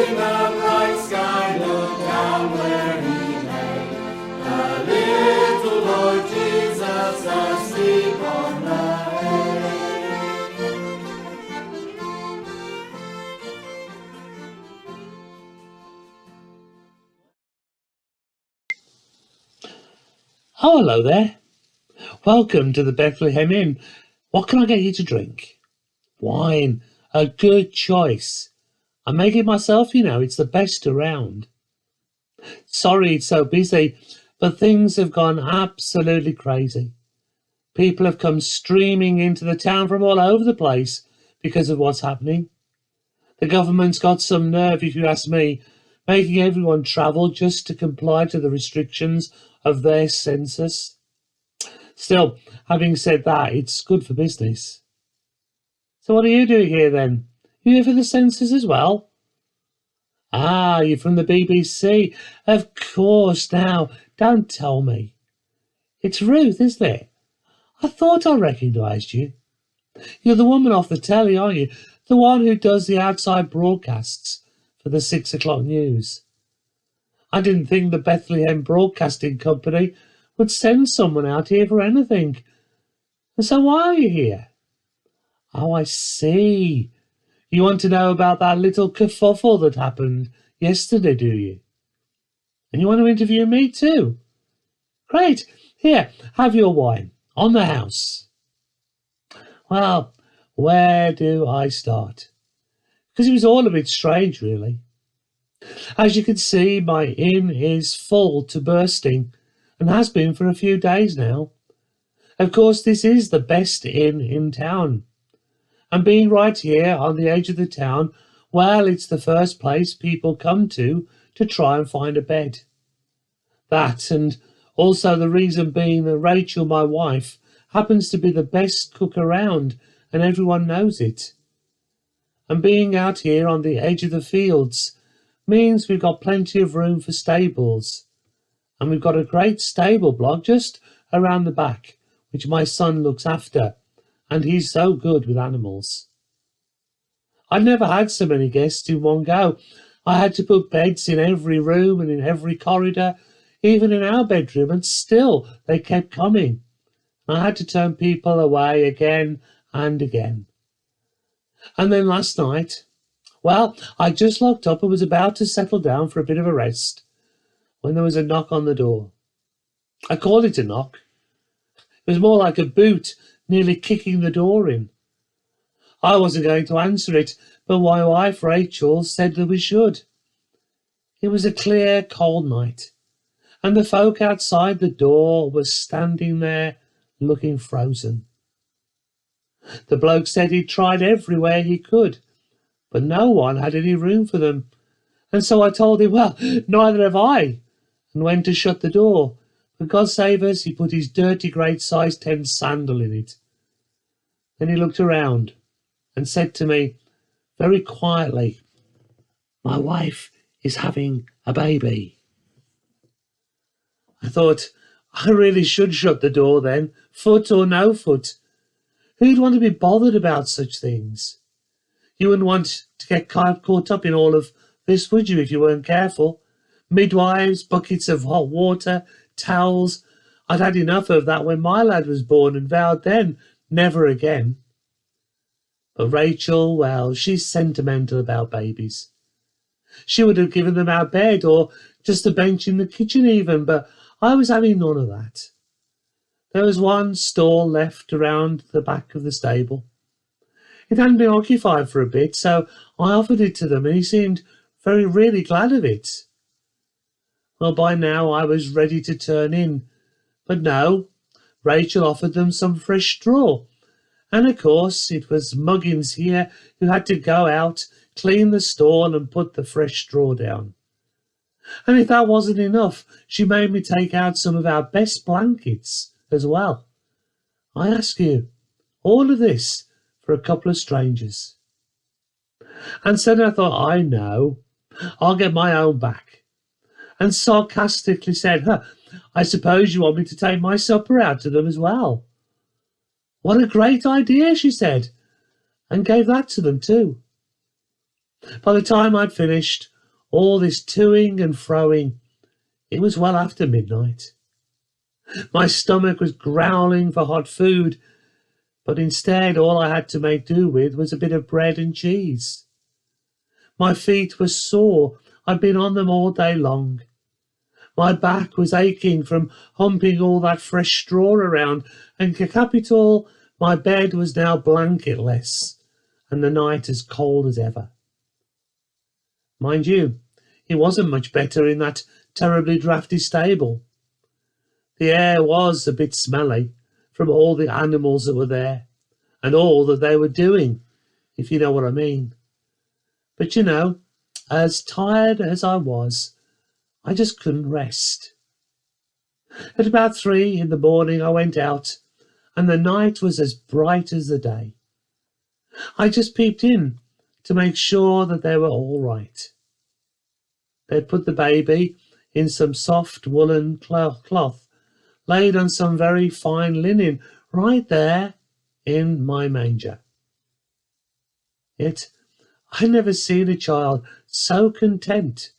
in the bright sky, look down where he lay, the little Lord Jesus asleep on the hay. Oh, hello there. Welcome to the Bethlehem Inn. What can I get you to drink? Wine. A good choice. I make it myself, you know. It's the best around. Sorry it's so busy, but things have gone absolutely crazy. People have come streaming into the town from all over the place because of what's happening. The government's got some nerve, if you ask me, making everyone travel just to comply to the restrictions of their census. Still, having said that, it's good for business. So what are you doing here then? You here for the census as well? Ah, you're from the BBC. Of course. Now, don't tell me. It's Ruth, isn't it? I thought I recognised you. You're the woman off the telly, aren't you? The one who does the outside broadcasts for the 6 o'clock news. I didn't think the Bethlehem Broadcasting Company would send someone out here for anything. And so why are you here? Oh, I see. You want to know about that little kerfuffle that happened yesterday, do you? And you want to interview me too? Great. Here, have your wine. On the house. Well, where do I start? Because it was all a bit strange, really. As you can see, my inn is full to bursting, and has been for a few days now. Of course, this is the best inn in town. And being right here on the edge of the town, well, it's the first place people come to try and find a bed. That, and also the reason being that Rachel, my wife, happens to be the best cook around, and everyone knows it. And being out here on the edge of the fields means we've got plenty of room for stables. And we've got a great stable block just around the back, which my son looks after, and he's so good with animals. I've never had so many guests in one go. I had to put beds in every room and in every corridor, even in our bedroom, and still they kept coming. I had to turn people away again and again. And then last night, well, I just locked up and was about to settle down for a bit of a rest when there was a knock on the door. I called it a knock. It was more like a boot nearly kicking the door in. I wasn't going to answer it, but my wife Rachel said that we should. It was a clear, cold night, and the folk outside the door were standing there looking frozen. The bloke said he'd tried everywhere he could, but no one had any room for them. And so I told him, well, neither have I, and went to shut the door. But God save us, he put his dirty great size 10 sandal in it. Then he looked around and said to me very quietly, my wife is having a baby. I thought, I really should shut the door then, foot or no foot. Who'd want to be bothered about such things? You wouldn't want to get caught up in all of this, would you, if you weren't careful? Midwives, buckets of hot water, towels. I'd had enough of that when my lad was born and vowed then never again. But Rachel, well, she's sentimental about babies. She would have given them our bed or just a bench in the kitchen even, but I was having none of that. There was one stall left around the back of the stable. It hadn't been occupied for a bit, so I offered it to them, and he seemed really glad of it. Well, by now I was ready to turn in, but no, Rachel offered them some fresh straw, and of course it was Muggins here who had to go out, clean the stall, and put the fresh straw down. And if that wasn't enough, she made me take out some of our best blankets as well. I ask you, all of this for a couple of strangers. And so I thought, I know, I'll get my own back. And sarcastically said, I suppose you want me to take my supper out to them as well. What a great idea, she said, and gave that to them too. By the time I'd finished all this toing and froing, it was well after midnight. My stomach was growling for hot food, but instead all I had to make do with was a bit of bread and cheese. My feet were sore. I'd been on them all day long. My back was aching from humping all that fresh straw around, and to cap it all, my bed was now blanketless, and the night as cold as ever. Mind you, it wasn't much better in that terribly draughty stable. The air was a bit smelly from all the animals that were there, and all that they were doing, if you know what I mean. But as tired as I was, I just couldn't rest. At about 3 in the morning I went out, and the night was as bright as the day. I just peeped in to make sure that they were all right. They'd put the baby in some soft woolen cloth, laid on some very fine linen, right there in my manger. Yet I'd never seen a child so content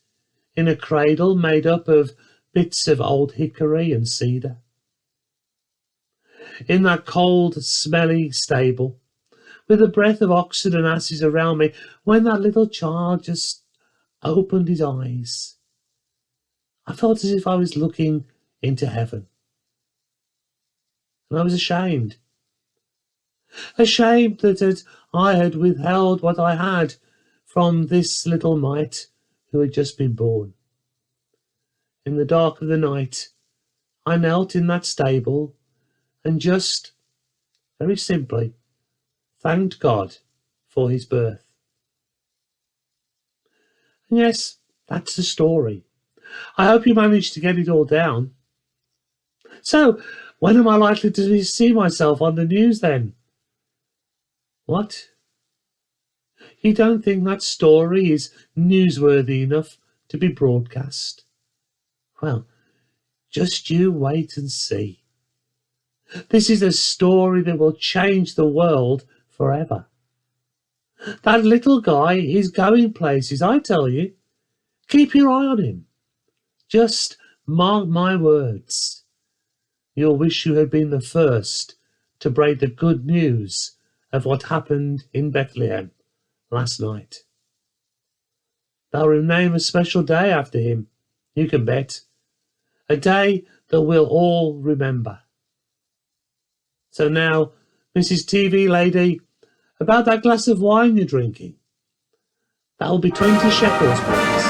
in a cradle made up of bits of old hickory and cedar. In that cold, smelly stable, with a breath of oxen and asses around me, when that little child just opened his eyes, I felt as if I was looking into heaven. And I was ashamed. Ashamed that I had withheld what I had from this little mite who had just been born. In the dark of the night, I knelt in that stable and just, very simply, thanked God for his birth. And yes, that's the story. I hope you managed to get it all down. So, when am I likely to see myself on the news then? What? You don't think that story is newsworthy enough to be broadcast? Well, just you wait and see. This is a story that will change the world forever. That little guy is going places, I tell you. Keep your eye on him. Just mark my words. You'll wish you had been the first to break the good news of what happened in Bethlehem last night. They'll name a special day after him, you can bet. A day that we'll all remember. So now, Mrs. TV lady, about that glass of wine you're drinking. That'll be 20 shekels, please.